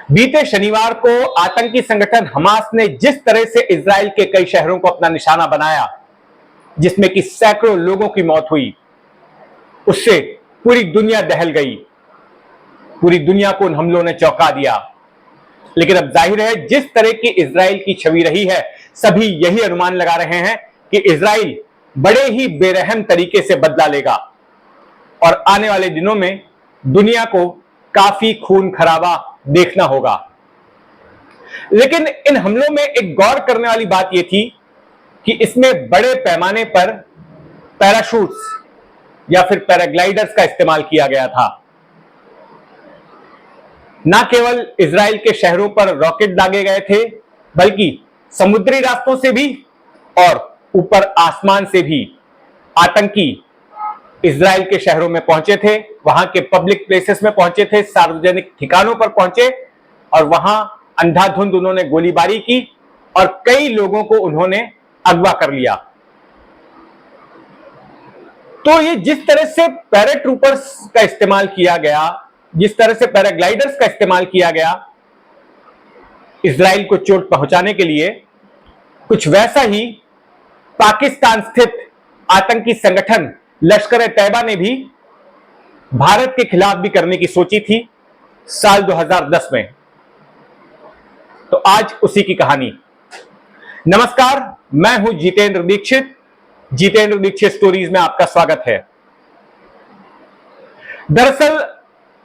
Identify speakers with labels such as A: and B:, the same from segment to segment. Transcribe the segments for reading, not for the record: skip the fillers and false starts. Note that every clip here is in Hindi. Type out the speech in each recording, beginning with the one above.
A: बीते शनिवार को आतंकी संगठन हमास ने जिस तरह से इजराइल के कई शहरों को अपना निशाना बनाया, जिसमें कि सैकड़ों लोगों की मौत हुई, उससे पूरी दुनिया दहल गई। पूरी दुनिया को उन हमलों ने चौंका दिया। लेकिन अब जाहिर है, जिस तरह की इजराइल की छवि रही है, सभी यही अनुमान लगा रहे हैं कि इजराइल बड़े ही बेरहम तरीके से बदला लेगा और आने वाले दिनों में दुनिया को काफी खून खराबा देखना होगा। लेकिन इन हमलों में एक गौर करने वाली बात यह थी कि इसमें बड़े पैमाने पर पैराशूट्स या फिर पैराग्लाइडर्स का इस्तेमाल किया गया था। न केवल इजराइल के शहरों पर रॉकेट दागे गए थे, बल्कि समुद्री रास्तों से भी और ऊपर आसमान से भी आतंकी इजराइल के शहरों में पहुंचे थे, वहां के पब्लिक प्लेसेस में पहुंचे थे, सार्वजनिक ठिकानों पर पहुंचे और वहां अंधाधुंध उन्होंने गोलीबारी की और कई लोगों को उन्होंने अगवा कर लिया। तो ये जिस तरह से पैराट्रूपर्स का इस्तेमाल किया गया, जिस तरह से पैराग्लाइडर्स का इस्तेमाल किया गया इजराइल को चोट पहुंचाने के लिए, कुछ वैसा ही पाकिस्तान स्थित आतंकी संगठन लश्कर-ए-तैयबा ने भी भारत के खिलाफ भी करने की सोची थी साल 2010 में। तो आज उसी की कहानी। नमस्कार, मैं हूं जितेंद्र दीक्षित। जितेंद्र दीक्षित स्टोरीज में आपका स्वागत है। दरअसल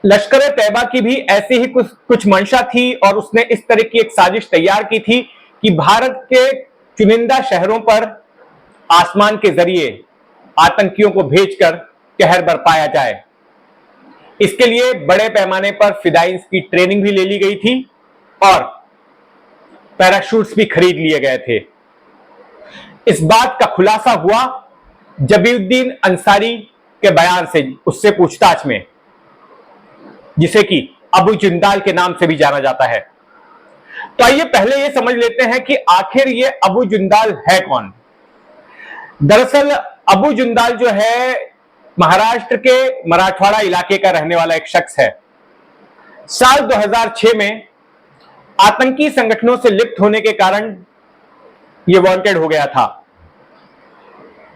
A: लश्कर-ए-तैयबा की भी ऐसी ही कुछ मंशा थी और उसने इस तरह की एक साजिश तैयार की थी कि भारत के चुनिंदा शहरों पर आसमान के जरिए आतंकियों को भेजकर कहर बरपाया जाए। इसके लिए बड़े पैमाने पर फिदाइंस की ट्रेनिंग भी ले ली गई थी और पैराशूट्स भी खरीद लिए गए थे। इस बात का खुलासा हुआ जबीउद्दीन अंसारी के बयान से, उससे पूछताछ में, जिसे कि अबू जिंदाल के नाम से भी जाना जाता है। तो आइए पहले यह समझ लेते हैं कि आखिर ये अबू जिंदाल है कौन। दरअसल अबू जिंदाल जो है महाराष्ट्र के मराठवाड़ा इलाके का रहने वाला एक शख्स है। साल 2006 में आतंकी संगठनों से लिप्त होने के कारण यह वांटेड हो गया था।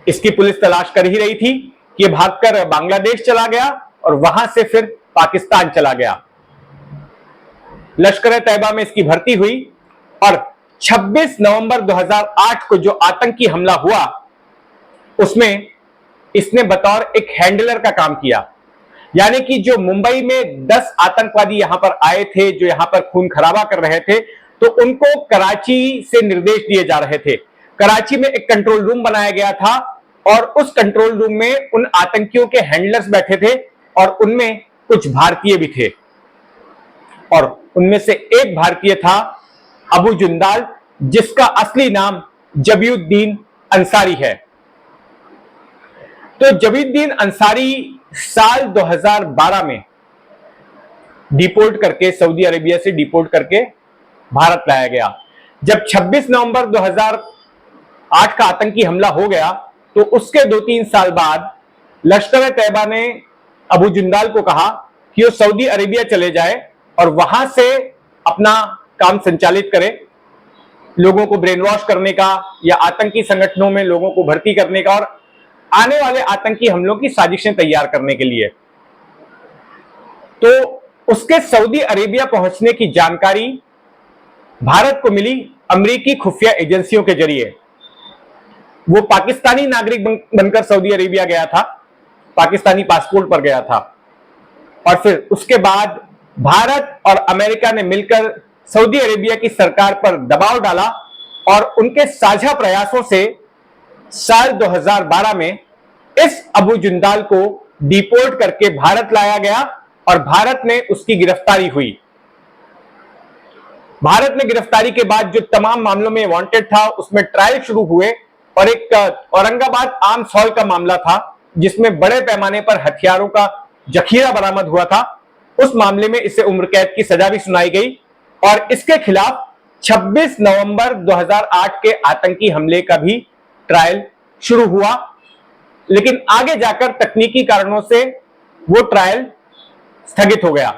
A: इसकी पुलिस तलाश कर ही रही थी कि यह भागकर बांग्लादेश चला गया और वहां से फिर पाकिस्तान चला गया। लश्कर-ए-तैयबा में इसकी भर्ती हुई और 26 नवंबर 2008 को जो आतंकी हमला हुआ, उसमें इसने बतौर एक हैंडलर का काम किया। यानी कि जो मुंबई में 10 आतंकवादी यहां पर आए थे, जो यहां पर खून खराबा कर रहे थे, तो उनको कराची से निर्देश दिए जा रहे थे। कराची में एक कंट्रोल रूम बनाया गया था और उस कंट्रोल रूम में उन आतंकियों के हैंडलर्स बैठे थे और उनमें कुछ भारतीय भी थे और उनमें से एक भारतीय था अबू जिंदाल, जिसका असली नाम जबीउद्दीन अंसारी है। तो जबीउद्दीन अंसारी साल 2012 में डिपोर्ट करके, सऊदी अरेबिया से डिपोर्ट करके भारत लाया गया। जब 26 नवंबर 2008 का आतंकी हमला हो गया, तो उसके 2-3 साल बाद लश्कर-ए-तैयबा ने अबू जिंदाल को कहा कि वो सऊदी अरेबिया चले जाए और वहां से अपना काम संचालित करे, लोगों को ब्रेन वॉश करने का या आतंकी संगठनों में लोगों को भर्ती करने का और आने वाले आतंकी हमलों की साजिशें तैयार करने के लिए। तो उसके सऊदी अरेबिया पहुंचने की जानकारी भारत को मिली अमेरिकी खुफिया एजेंसियों के जरिए। वो पाकिस्तानी नागरिक बनकर सऊदी अरेबिया गया था, पाकिस्तानी पासपोर्ट पर गया था और फिर उसके बाद भारत और अमेरिका ने मिलकर सऊदी अरेबिया की सरकार पर दबाव डाला और उनके साझा प्रयासों से साल 2012 में इस अबू जिंदाल को डिपोर्ट करके भारत लाया गया और भारत में उसकी गिरफ्तारी हुई। भारत में गिरफ्तारी के बाद जो तमाम मामलों में वांटेड था, उसमें ट्रायल शुरू हुए और एक औरंगाबाद आर्म्स हॉल का मामला था, जिसमें बड़े पैमाने पर हथियारों का जखीरा बरामद हुआ था। उस मामले में इसे उम्र कैद की सजा भी सुनाई गई और इसके खिलाफ 26 नवंबर 2008 के आतंकी हमले का भी ट्रायल शुरू हुआ, लेकिन आगे जाकर तकनीकी कारणों से वो ट्रायल स्थगित हो गया।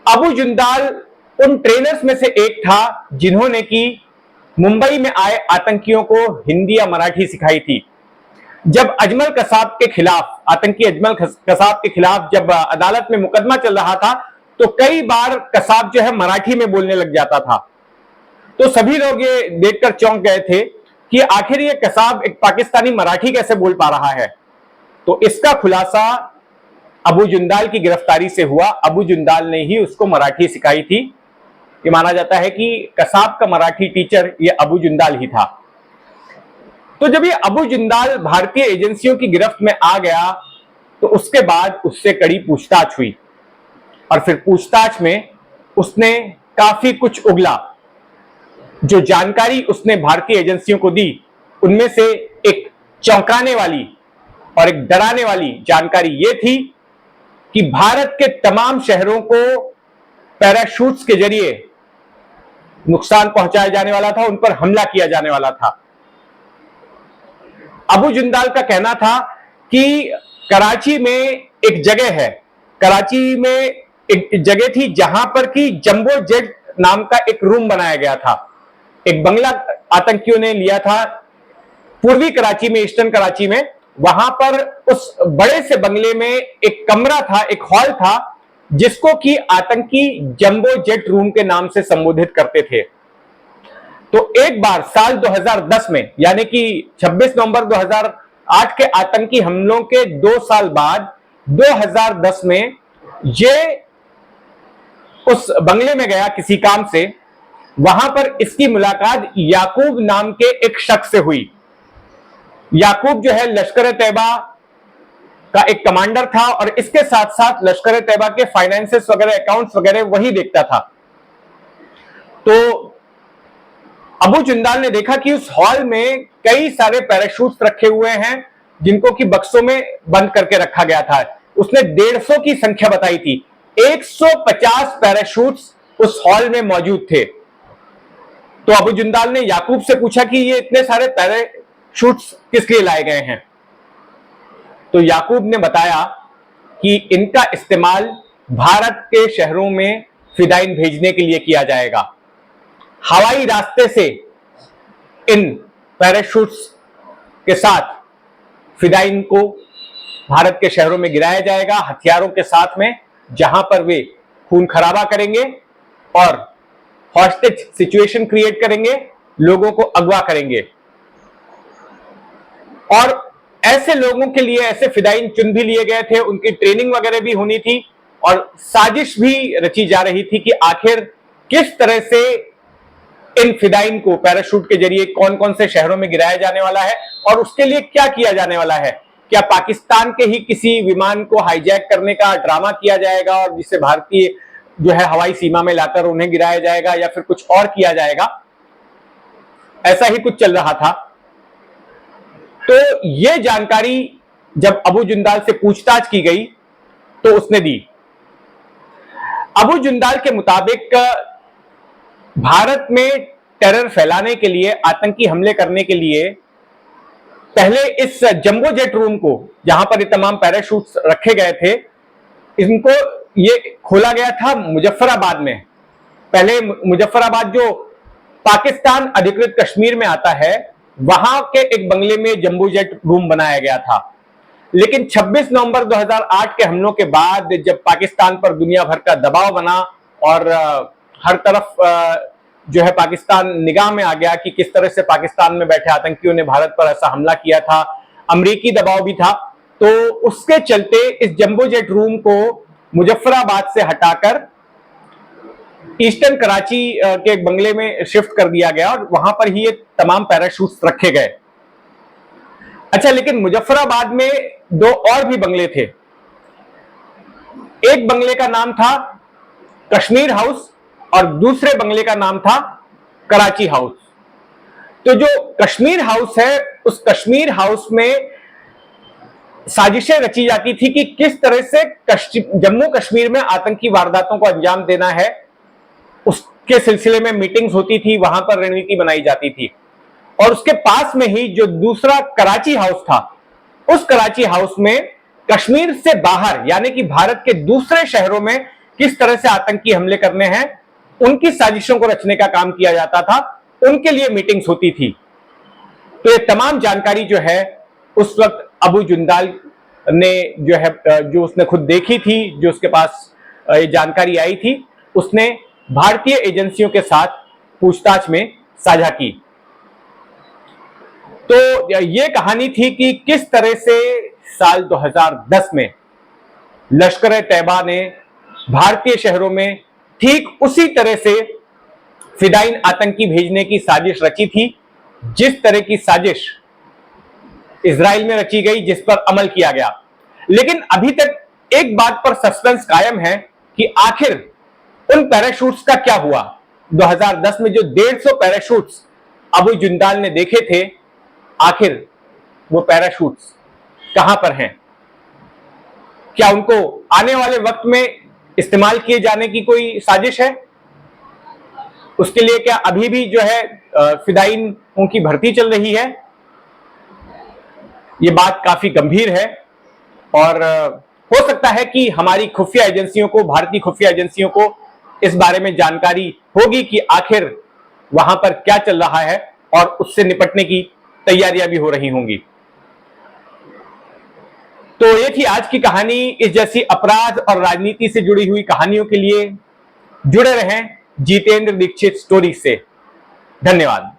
A: अबू जिंदाल उन ट्रेनर्स में से एक था जिन्होंने कि मुंबई में आए आतंकियों को हिंदी या मराठी सिखाई थी। जब अजमल कसाब के खिलाफ, आतंकी अजमल कसाब के खिलाफ जब अदालत में मुकदमा चल रहा था, तो कई बार कसाब जो है मराठी में बोलने लग जाता था। तो सभी लोग ये देखकर चौंक गए थे कि आखिर ये कसाब एक पाकिस्तानी मराठी कैसे बोल पा रहा है। तो इसका खुलासा अबू जुंदाल की गिरफ्तारी से हुआ। अबू जुंदाल ने ही उसको मराठी सिखाई थी। ये माना जाता है कि कसाब का मराठी टीचर ये अबू जुंदाल ही था। तो जब ये अबू जुंदाल भारतीय एजेंसियों की गिरफ्त में आ गया, तो उसके बाद उससे कड़ी पूछताछ हुई और फिर पूछताछ में उसने काफी कुछ उगला। जो जानकारी उसने भारतीय एजेंसियों को दी, उनमें से एक चौंकाने वाली और एक डराने वाली जानकारी यह थी कि भारत के तमाम शहरों को पैराशूट्स के जरिए नुकसान पहुंचाया जाने वाला था, उन पर हमला किया जाने वाला था। अबू जुंदाल का कहना था कि कराची में एक जगह है, कराची में एक जगह थी जहां पर कि जंबो जेट नाम का एक रूम बनाया गया था। एक बंगला आतंकियों ने लिया था पूर्वी कराची में, ईस्टर्न कराची में। वहां पर उस बड़े से बंगले में एक कमरा था, एक हॉल था, जिसको कि आतंकी जंबो जेट रूम के नाम से संबोधित करते थे। तो एक बार साल 2010 में, यानी कि 26 नवंबर 2008 के आतंकी हमलों के 2 साल बाद 2010 में ये उस बंगले में गया किसी काम से। वहां पर इसकी मुलाकात याकूब नाम के एक शख्स से हुई। याकूब जो है लश्कर तैयबा का एक कमांडर था और इसके साथ साथ लश्कर तैयबा के फाइनेंसेस वगैरह, अकाउंट्स वगैरह वही देखता था। तो अबू जुंदाल ने देखा कि उस हॉल में कई सारे पैराशूट्स रखे हुए हैं, जिनको कि बक्सों में बंद करके रखा गया था। उसने 150 की संख्या बताई थी। 150 पैराशूट्स उस हॉल में मौजूद थे। तो अबू जुंदाल ने याकूब से पूछा कि ये इतने सारे पैराशूट्स किस लिए लाए गए हैं। तो याकूब ने बताया कि इनका इस्तेमाल भारत के शहरों में फिदाइन भेजने के लिए किया जाएगा। हवाई रास्ते से इन पैराशूट्स के साथ फिदाइन को भारत के शहरों में गिराया जाएगा, हथियारों के साथ में, जहां पर वे खून खराबा करेंगे और हॉस्टेज सिचुएशन क्रिएट करेंगे, लोगों को अगवा करेंगे। और ऐसे लोगों के लिए ऐसे फिदाइन चुन भी लिए गए थे, उनकी ट्रेनिंग वगैरह भी होनी थी और साजिश भी रची जा रही थी कि आखिर किस तरह से इन फिदाइन को पैराशूट के जरिए कौन कौन से शहरों में गिराया जाने वाला है और उसके लिए क्या किया जाने वाला है। क्या पाकिस्तान के ही किसी विमान को हाईजैक करने का ड्रामा किया जाएगा और जिसे भारतीय जो है हवाई सीमा में लाकर उन्हें गिराया जाएगा, या फिर कुछ और किया जाएगा। ऐसा ही कुछ चल रहा था। तो यह जानकारी जब अबू जुंदाल से पूछताछ की गई तो उसने दी। अबू जुंदाल के मुताबिक भारत में टेरर फैलाने के लिए, आतंकी हमले करने के लिए पहले इस जंबो जेट रूम को, जहां पर ये तमाम पैराशूट्स रखे गए थे, इनको ये खोला गया था मुजफ्फराबाद में। पहले मुजफ्फराबाद जो पाकिस्तान अधिकृत कश्मीर में आता है, वहां के एक बंगले में जंबो जेट रूम बनाया गया था। लेकिन 26 नवंबर 2008 के हमलों के बाद जब पाकिस्तान पर दुनिया भर का दबाव बना और हर तरफ जो है पाकिस्तान निगाह में आ गया कि किस तरह से पाकिस्तान में बैठे आतंकियों ने भारत पर ऐसा हमला किया था, अमेरिकी दबाव भी था, तो उसके चलते इस जंबो जेट रूम को मुजफ्फराबाद से हटाकर ईस्टर्न कराची के एक बंगले में शिफ्ट कर दिया गया और वहां पर ही ये तमाम पैराशूट्स रखे गए। अच्छा, लेकिन मुजफ्फराबाद में 2 और भी बंगले थे। एक बंगले का नाम था कश्मीर हाउस और दूसरे बंगले का नाम था कराची हाउस। तो जो कश्मीर हाउस है, उस कश्मीर हाउस में साजिशें रची जाती थी कि किस तरह से जम्मू कश्मीर में आतंकी वारदातों को अंजाम देना है। उसके सिलसिले में मीटिंग्स होती थी, वहां पर रणनीति बनाई जाती थी। और उसके पास में ही जो दूसरा कराची हाउस था, उस कराची हाउस में कश्मीर से बाहर, यानी कि भारत के दूसरे शहरों में किस तरह से आतंकी हमले करने हैं, उनकी साजिशों को रचने का काम किया जाता था, उनके लिए मीटिंग्स होती थी। तो ये तमाम जानकारी जो है उस वक्त अबू जुंदाल ने जो है, जो उसने खुद देखी थी, जो उसके पास ये जानकारी आई थी, उसने भारतीय एजेंसियों के साथ पूछताछ में साझा की। तो ये कहानी थी कि किस तरह से साल 2010 में लश्कर तैयबा ने भारतीय शहरों में ठीक उसी तरह से फिदाइन आतंकी भेजने की साजिश रची थी, जिस तरह की साजिश इजराइल में रची गई, जिस पर अमल किया गया। लेकिन अभी तक एक बात पर सस्पेंस कायम है कि आखिर उन पैराशूट्स का क्या हुआ। 2010 में जो 150 पैराशूट्स अबू जुंदाल ने देखे थे, आखिर वो पैराशूट्स कहां पर हैं? क्या उनको आने वाले वक्त में इस्तेमाल किए जाने की कोई साजिश है? उसके लिए क्या अभी भी जो है फिदाइनों की भर्ती चल रही है? ये बात काफी गंभीर है और हो सकता है कि हमारी खुफिया एजेंसियों को, भारतीय खुफिया एजेंसियों को इस बारे में जानकारी होगी कि आखिर वहां पर क्या चल रहा है और उससे निपटने की तैयारियां भी हो रही होंगी। तो ये थी आज की कहानी। इस जैसी अपराध और राजनीति से जुड़ी हुई कहानियों के लिए जुड़े रहें जितेंद्र दीक्षित स्टोरी से। धन्यवाद।